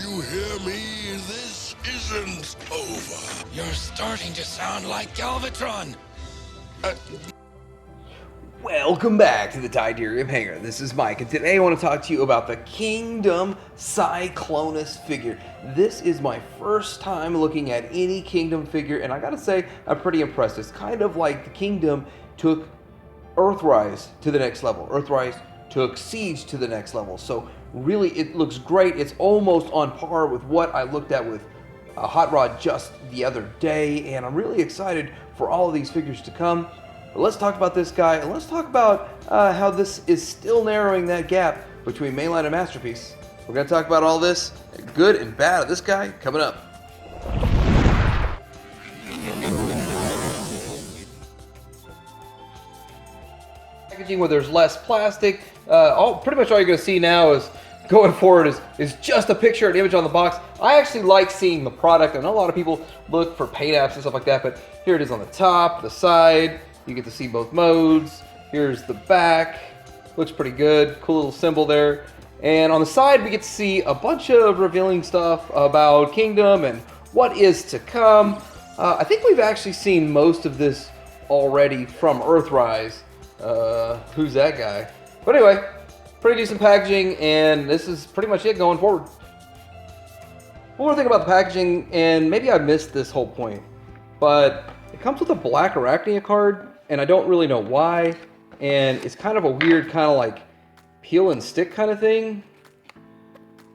you hear me? This isn't over. You're starting to sound like Galvatron. Welcome back to the Tidarium Hangar. This is Mike, and today I want to talk to you about the Kingdom Cyclonus figure. This is my first time looking at any Kingdom figure, and I gotta say, I'm pretty impressed. It's kind of like the Kingdom took Earthrise to the next level. Earthrise took Siege to the next level. So really, it looks great. It's almost on par with what I looked at with Hot Rod just the other day, and I'm really excited for all of these figures to come. But let's talk about this guy, and let's talk about how this is still narrowing that gap between mainline and Masterpiece. We're going to talk about all this, good and bad of this guy, coming up. Packaging where there's less plastic. Pretty much all you're going to see now is going forward is just a picture, an image on the box. I actually like seeing the product. I know a lot of people look for paint apps and stuff like that, but here it is on the top, the side. You get to see both modes. Here's the back. Looks pretty good. Cool little symbol there. And on the side, we get to see a bunch of revealing stuff about Kingdom and what is to come. I think we've actually seen most of this already from Earthrise. Who's that guy? But anyway, pretty decent packaging, and this is pretty much it going forward. One more thing about the packaging, and maybe I missed this whole point, but it comes with a black Arachnia card, and I don't really know why, and it's kind of a weird kind of like peel and stick kind of thing.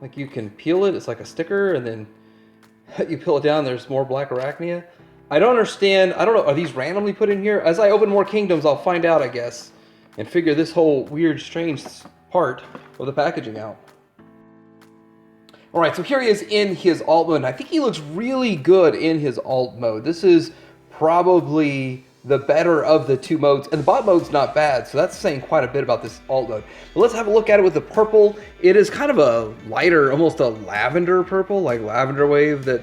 Like you can peel it, it's like a sticker, and then you peel it down, there's more black Arachnia. I don't understand, I don't know, are these randomly put in here? As I open more Kingdoms, I'll find out, I guess, and figure this whole weird, strange part of the packaging out. All right, so here he is in his alt mode, and I think he looks really good in his alt mode. This is probably the better of the two modes, and the bot mode's not bad, so that's saying quite a bit about this alt mode. But let's have a look at it with the purple. It is kind of a lighter, almost a lavender purple, like Lavender Wave that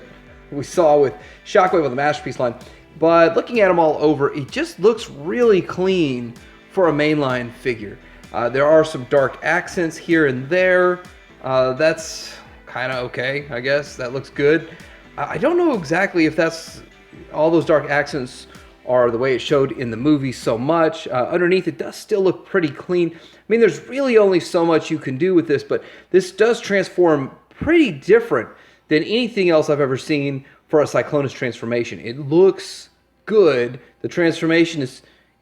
we saw with Shockwave on the Masterpiece line. But looking at them all over, it just looks really clean for a mainline figure. There are some dark accents here and there. That's kind of okay, I guess. That looks good. I don't know exactly if that's all those dark accents are the way it showed in the movie so much. Underneath, it does still look pretty clean. I mean, there's really only so much you can do with this, but this does transform pretty different than anything else I've ever seen for a Cyclonus transformation. It looks good. The transformation is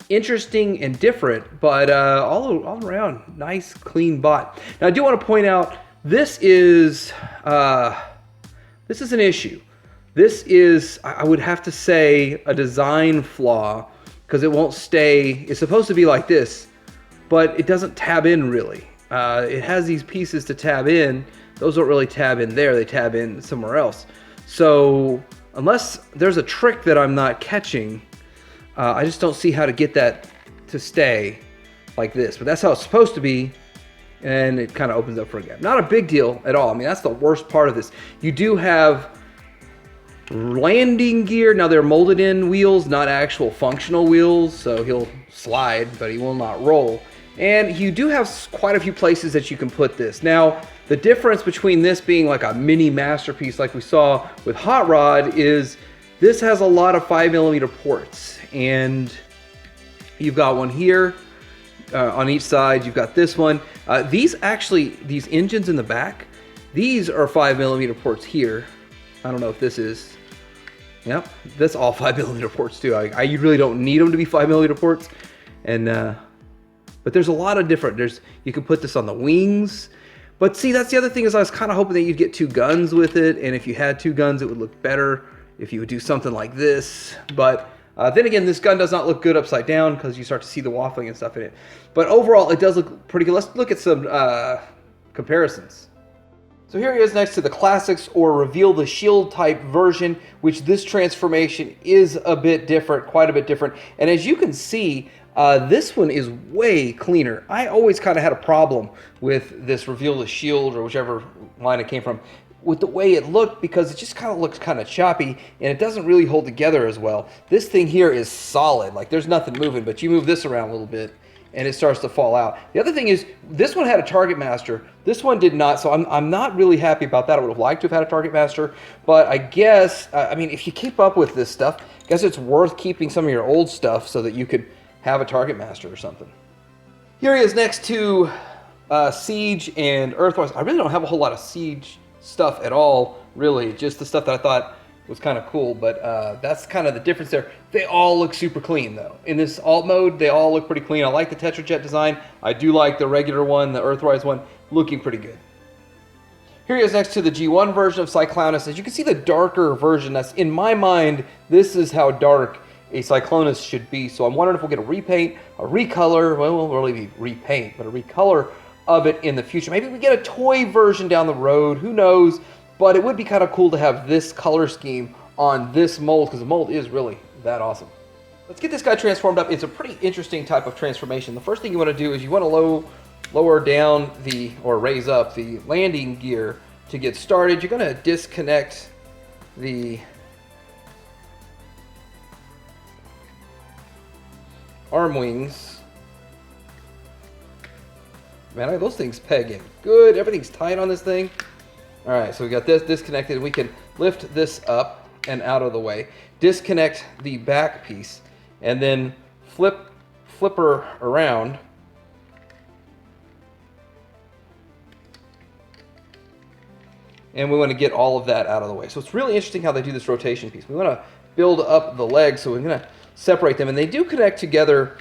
interesting and different, but all around, nice, clean bot. Now, I do want to point out, this is an issue. This is, I would have to say, a design flaw, because it won't stay, it's supposed to be like this, but it doesn't tab in really. It has these pieces to tab in. Those don't really tab in there, they tab in somewhere else. So unless there's a trick that I'm not catching, I just don't see how to get that to stay like this. But that's how it's supposed to be, and it kind of opens up for a gap. Not a big deal at all. I mean, that's the worst part of this. You do have landing gear. Now they're molded in wheels, not actual functional wheels, so he'll slide, but he will not roll. And you do have quite a few places that you can put this. Now, the difference between this being like a mini Masterpiece like we saw with Hot Rod is this has a lot of 5mm ports, and you've got one here on each side. You've got this one. These engines in the back, these are 5mm ports here. I don't know if this is. Yep, that's all 5mm ports too. I really don't need them to be 5mm ports, and but there's a lot of different. You can put this on the wings, but see, that's the other thing is I was kind of hoping that you'd get two guns with it, and if you had two guns, it would look better if you would do something like this. But then again, this gun does not look good upside down because you start to see the waffling and stuff in it. But overall, it does look pretty good. Let's look at some comparisons. So here he is next to the Classics or Reveal the Shield type version, which this transformation is a bit different, quite a bit different. And as you can see, this one is way cleaner. I always kind of had a problem with this Reveal the Shield or whichever line it came from, with the way it looked, because it just kind of looks kind of choppy and it doesn't really hold together as well. This thing here is solid, like there's nothing moving, but you move this around a little bit and it starts to fall out. The other thing is, this one had a target master. This one did not, so I'm not really happy about that. I would have liked to have had a target master, but I guess, I mean, if you keep up with this stuff, I guess it's worth keeping some of your old stuff so that you could have a target master or something. Here he is next to Siege and Earthwise. I really don't have a whole lot of Siege stuff at all, really. Just the stuff that I thought was kind of cool, but that's kind of the difference there. They all look super clean, though. In this alt mode, they all look pretty clean. I like the Tetrajet design. I do like the regular one, the Earthwise one, looking pretty good. Here he is next to the G1 version of Cyclonus. As you can see, the darker version, that's, in my mind, this is how dark a Cyclonus should be. So I'm wondering if we'll get a repaint, a recolor, well, it won't really be repaint, but a recolor of it in the future. Maybe we get a toy version down the road, who knows? But it would be kind of cool to have this color scheme on this mold, because the mold is really that awesome. Let's get this guy transformed up. It's a pretty interesting type of transformation. The first thing you want to do is you want to lower down or raise up the landing gear to get started. You're going to disconnect the arm wings. Man, those things peg in good. Everything's tight on this thing. All right, so we got this disconnected. We can lift this up and out of the way. Disconnect the back piece and then flip her around. And we want to get all of that out of the way. So it's really interesting how they do this rotation piece. We want to build up the legs, so we're going to separate them. And they do connect together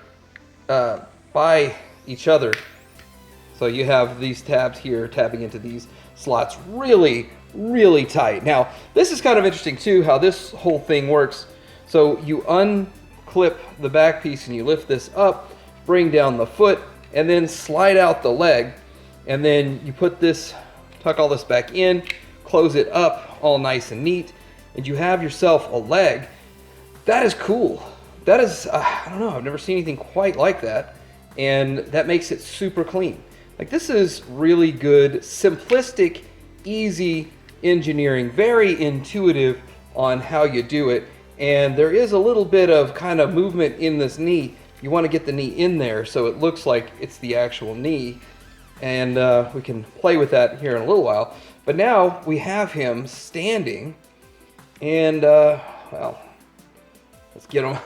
by each other. So you have these tabs here tabbing into these slots really, really tight. Now, this is kind of interesting too, how this whole thing works. So you unclip the back piece and you lift this up, bring down the foot, and then slide out the leg. And then you put this, tuck all this back in, close it up all nice and neat, and you have yourself a leg. That is cool. That is, I don't know, I've never seen anything quite like that. And that makes it super clean. Like, this is really good, simplistic, easy engineering, very intuitive on how you do it. And there is a little bit of kind of movement in this knee. You want to get the knee in there so it looks like it's the actual knee. And we can play with that here in a little while. But now we have him standing. And, well, let's get him.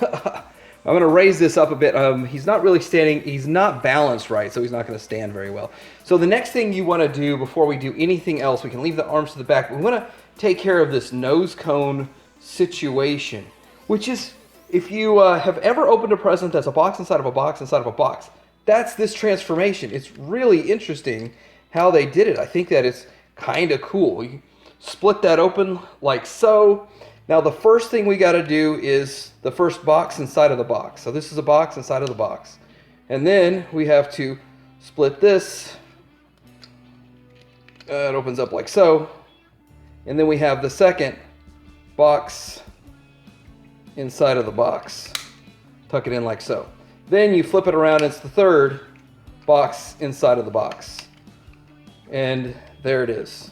I'm going to raise this up a bit. He's not really standing. He's not balanced right, so he's not going to stand very well. So the next thing you want to do before we do anything else, we can leave the arms to the back. We want to take care of this nose cone situation, which is, if you have ever opened a present that's a box inside of a box inside of a box, that's this transformation. It's really interesting how they did it. I think that it's kind of cool. You split that open like so. Now the first thing we got to do is the first box inside of the box. So this is a box inside of the box. And then we have to split this. It opens up like so. And then we have the second box inside of the box. Tuck it in like so. Then you flip it around, it's the third box inside of the box. And there it is.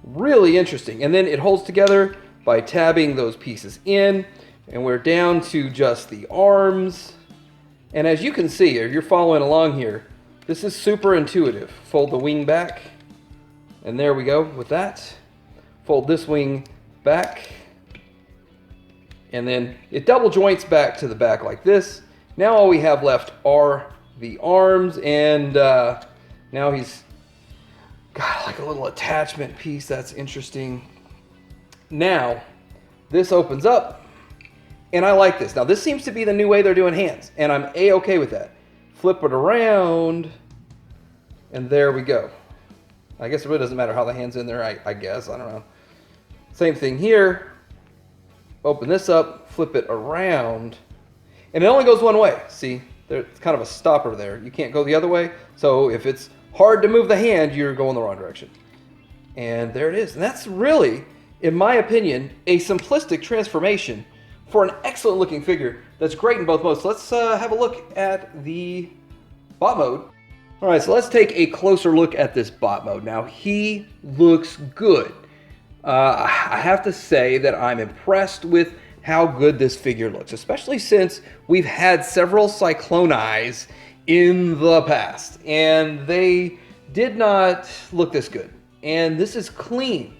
Really interesting. And then it holds together by tabbing those pieces in, and we're down to just the arms. And as you can see, if you're following along here, this is super intuitive. Fold the wing back, and there we go with that. Fold this wing back, and then it double joints back to the back like this. Now all we have left are the arms, and now he's got like a little attachment piece. That's interesting. Now, this opens up, and I like this. Now, this seems to be the new way they're doing hands, and I'm A-okay with that. Flip it around, and there we go. I guess it really doesn't matter how the hand's in there, I guess. I don't know. Same thing here. Open this up, flip it around, and it only goes one way. See, there's kind of a stopper there. You can't go the other way, so if it's hard to move the hand, you're going the wrong direction. And there it is. And that's really, in my opinion, a simplistic transformation for an excellent looking figure that's great in both modes. So let's have a look at the bot mode. All right, so let's take a closer look at this bot mode. Now, he looks good. I have to say that I'm impressed with how good this figure looks, especially since we've had several Cyclonus in the past, and they did not look this good. And this is clean.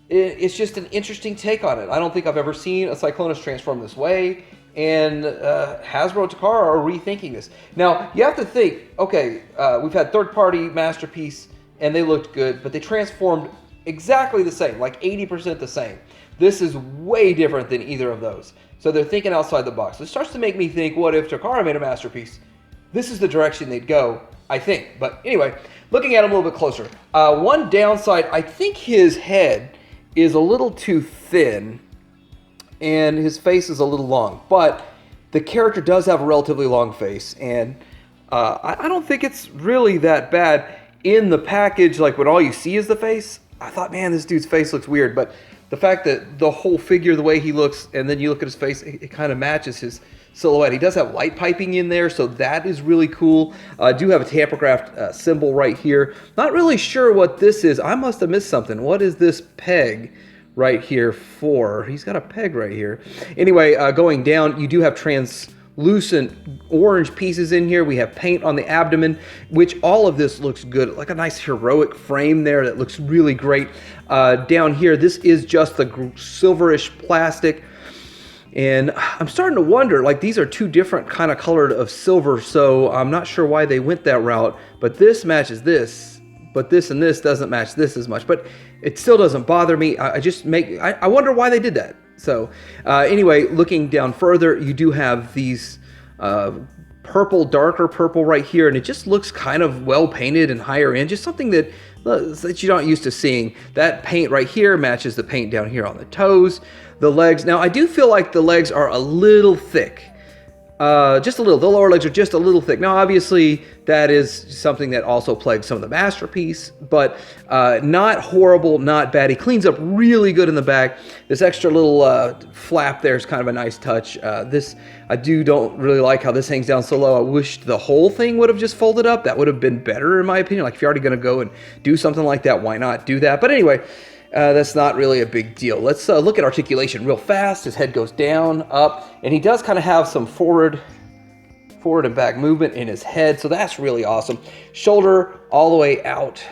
It's just an interesting take on it. I don't think I've ever seen a Cyclonus transform this way, and Hasbro and Takara are rethinking this. Now, you have to think, okay, we've had third-party Masterpiece, and they looked good, but they transformed exactly the same, like 80% the same. This is way different than either of those. So they're thinking outside the box. It starts to make me think, what if Takara made a Masterpiece? This is the direction they'd go, I think. But anyway, looking at him a little bit closer. One downside, I think his head is a little too thin, and his face is a little long. But the character does have a relatively long face, and I don't think it's really that bad. In the package, like when all you see is the face, I thought, man, this dude's face looks weird. But the fact that the whole figure, the way he looks, and then you look at his face, it kind of matches his silhouette. He does have light piping in there, so that is really cool. I do have a tamper-graphed symbol right here. Not really sure what this is. I must have missed something. What is this peg right here for? He's got a peg right here. Anyway, going down, you do have translucent orange pieces in here. We have paint on the abdomen, which all of this looks good. Like a nice heroic frame there that looks really great. Down here, this is just the silverish plastic. And I'm starting to wonder, like, these are two different kind of colored of silver, so I'm not sure why they went that route. But this matches this, but this and this doesn't match this as much. But it still doesn't bother me. I wonder why they did that. So anyway, looking down further, you do have these purple, darker purple right here, and it just looks kind of well painted and higher end, just something that you're not used to seeing. That paint right here matches the paint down here on the toes. The legs, now I do feel like the legs are a little thick. Just a little. The lower legs are just a little thick. Now, obviously, that is something that also plagues some of the Masterpiece, but not horrible, not bad. He cleans up really good in the back. This extra little flap there is kind of a nice touch. This, I don't really like how this hangs down so low. I wish the whole thing would have just folded up. That would have been better, in my opinion. Like, if you're already going to go and do something like that, why not do that? But anyway, that's not really a big deal. Let's look at articulation real fast. His head goes down, up, and he does kind of have some forward and back movement in his head, so that's really awesome. Shoulder all the way out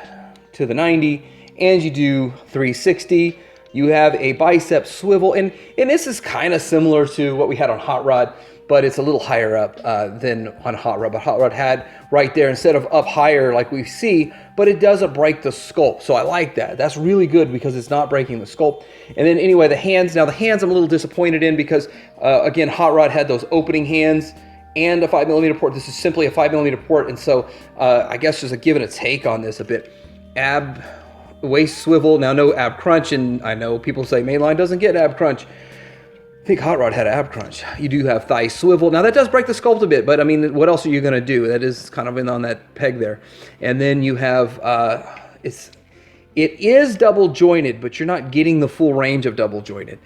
to the 90, and you do 360. You have a bicep swivel, and this is kind of similar to what we had on Hot Rod, but it's a little higher up than on Hot Rod. But Hot Rod had right there instead of up higher like we see, but it doesn't break the sculpt. So I like that. That's really good because it's not breaking the sculpt. And then anyway, the hands. Now the hands I'm a little disappointed in because, again, Hot Rod had those opening hands and a 5mm port. This is simply a 5mm port. And so I guess just a give and a take on this a bit. Ab, waist swivel. Now no ab crunch. And I know people say mainline doesn't get ab crunch. I think Hot Rod had an ab crunch. You do have thigh swivel. Now that does break the sculpt a bit, but I mean, what else are you going to do? That is kind of in on that peg there. And then you have, it is double jointed, but you're not getting the full range of double jointed.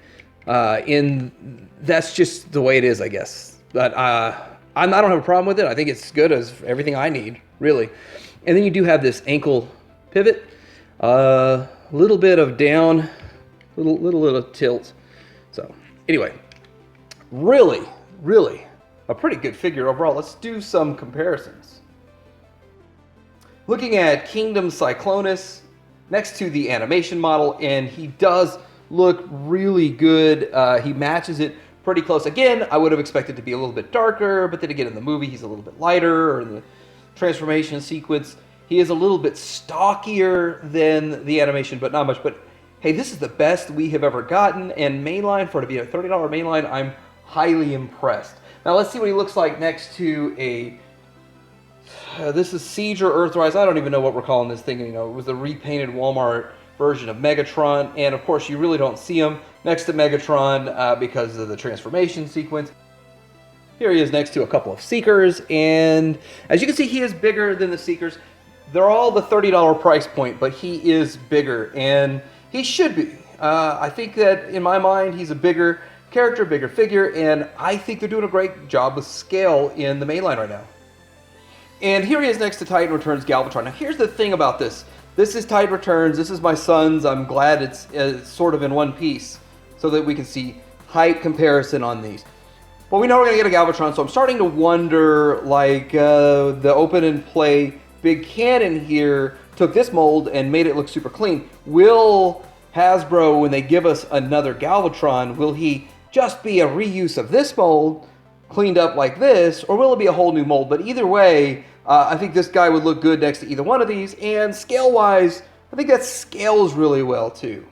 That's just the way it is, I guess. But I don't have a problem with it. I think it's good as everything I need, really. And then you do have this ankle pivot, a little bit of down, little tilt. So. Anyway, really a pretty good figure overall. Let's do some comparisons. Looking at Kingdom Cyclonus next to the animation model, and he does look really good. He matches it pretty close. Again, I would have expected to be a little bit darker, but then again in the movie he's a little bit lighter, or in the transformation sequence he is a little bit stockier than the animation, but not much. But hey, this is the best we have ever gotten, and mainline, for it to be a $30 mainline, I'm highly impressed. Now let's see what he looks like next to a, this is Siege or Earthrise, I don't even know what we're calling this thing, you know, it was the repainted Walmart version of Megatron, and of course you really don't see him next to Megatron because of the transformation sequence. Here he is next to a couple of Seekers, and as you can see, he is bigger than the Seekers. They're all the $30 price point, but he is bigger, and he should be. I think that in my mind, he's a bigger character, bigger figure, and I think they're doing a great job with scale in the mainline right now. And here he is next to Titan Returns Galvatron. Now here's the thing about this. This is Titan Returns, this is my son's. I'm glad it's sort of in one piece so that we can see height comparison on these. But we know we're going to get a Galvatron, so I'm starting to wonder, like, the open and play big cannon here took this mold and made it look super clean. Will Hasbro, when they give us another Galvatron, will he just be a reuse of this mold, cleaned up like this, or will it be a whole new mold? But either way, I think this guy would look good next to either one of these, and scale-wise, I think that scales really well too.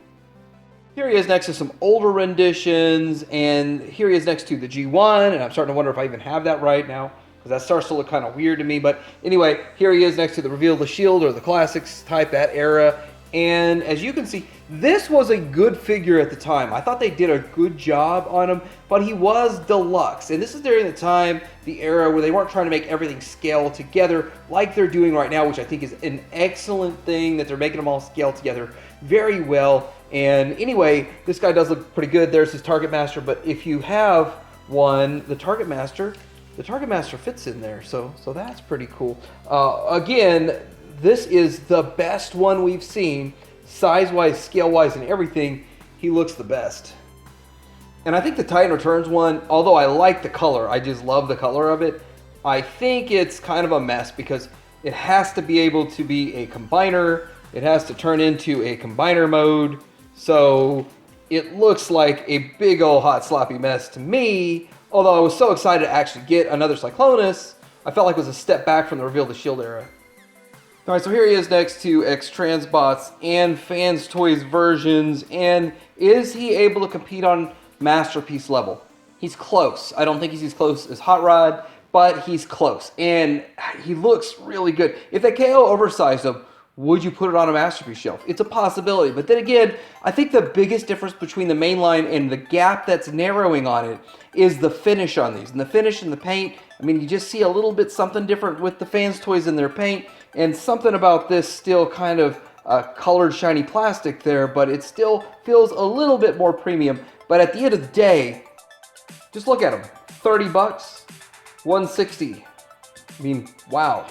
Here he is next to some older renditions, and here he is next to the G1, and I'm starting to wonder if I even have that right now, because that starts to look kind of weird to me. But anyway, here he is next to the Reveal the Shield, or the Classics type, that era. And as you can see, this was a good figure at the time. I thought they did a good job on him, but he was deluxe. And this is during the time, the era, where they weren't trying to make everything scale together like they're doing right now, which I think is an excellent thing, that they're making them all scale together very well. And anyway, this guy does look pretty good. There's his Target Master, but if you have one, the Target Master fits in there, so that's pretty cool. Again, this is the best one we've seen, size-wise, scale-wise, and everything. He looks the best. And I think the Titan Returns one, although I like the color, I just love the color of it, I think it's kind of a mess because it has to be able to be a combiner. It has to turn into a combiner mode. So it looks like a big old hot sloppy mess to me. Although I was so excited to actually get another Cyclonus, I felt like it was a step back from the Reveal the Shield era. All right, so here he is next to X-Transbots and Fans Toys versions. And is he able to compete on Masterpiece level? He's close. I don't think he's as close as Hot Rod, but he's close. And he looks really good. If they KO oversized him, would you put it on a Masterpiece shelf? It's a possibility. But then again, I think the biggest difference between the main line and the gap that's narrowing on it is the finish on these. And the finish and the paint, I mean, you just see a little bit something different with the Fans Toys in their paint, and something about this still kind of colored shiny plastic there, but it still feels a little bit more premium. But at the end of the day, just look at them. 30 bucks, 160. I mean, wow.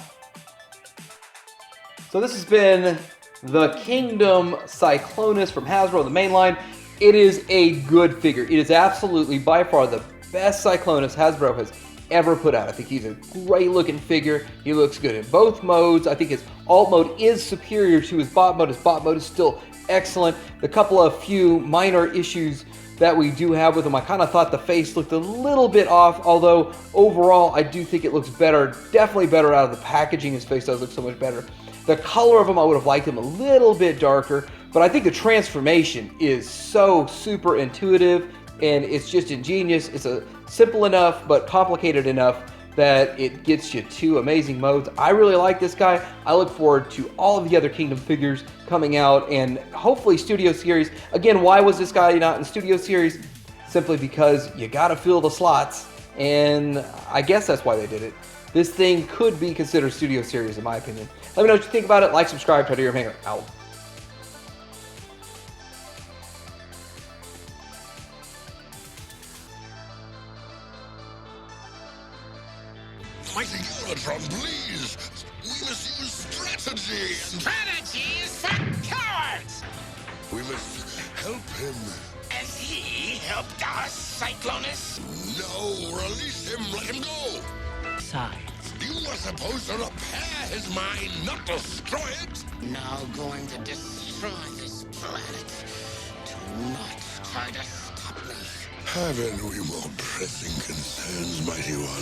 So this has been the Kingdom Cyclonus from Hasbro, the main line. It is a good figure. It is absolutely by far the best Cyclonus Hasbro has ever put out. I think he's a great looking figure. He looks good in both modes. I think his alt mode is superior to his bot mode. His bot mode is still excellent. The couple of few minor issues that we do have with him, I kind of thought the face looked a little bit off, although overall I do think it looks better, definitely better out of the packaging. His face does look so much better. The color of him, I would have liked him a little bit darker, but I think the transformation is so super intuitive and it's just ingenious. It's a simple enough but complicated enough that it gets you two amazing modes. I really like this guy. I look forward to all of the other Kingdom figures coming out and hopefully Studio Series. Again, why was this guy not in Studio Series? Simply because you gotta fill the slots, and I guess that's why they did it. This thing could be considered Studio Series in my opinion. Let me know what you think about it. Like, subscribe, try to your hanger out. Mighty Galvatron, please! We must use strategy! Strategy is for cowards! We must help him. Has he helped us, Cyclonus? No, release him, let him go! Besides, You were supposed to repair his mind, not destroy it! now going to destroy this planet. Do not try to stop me. Haven't we more pressing concerns, mighty one?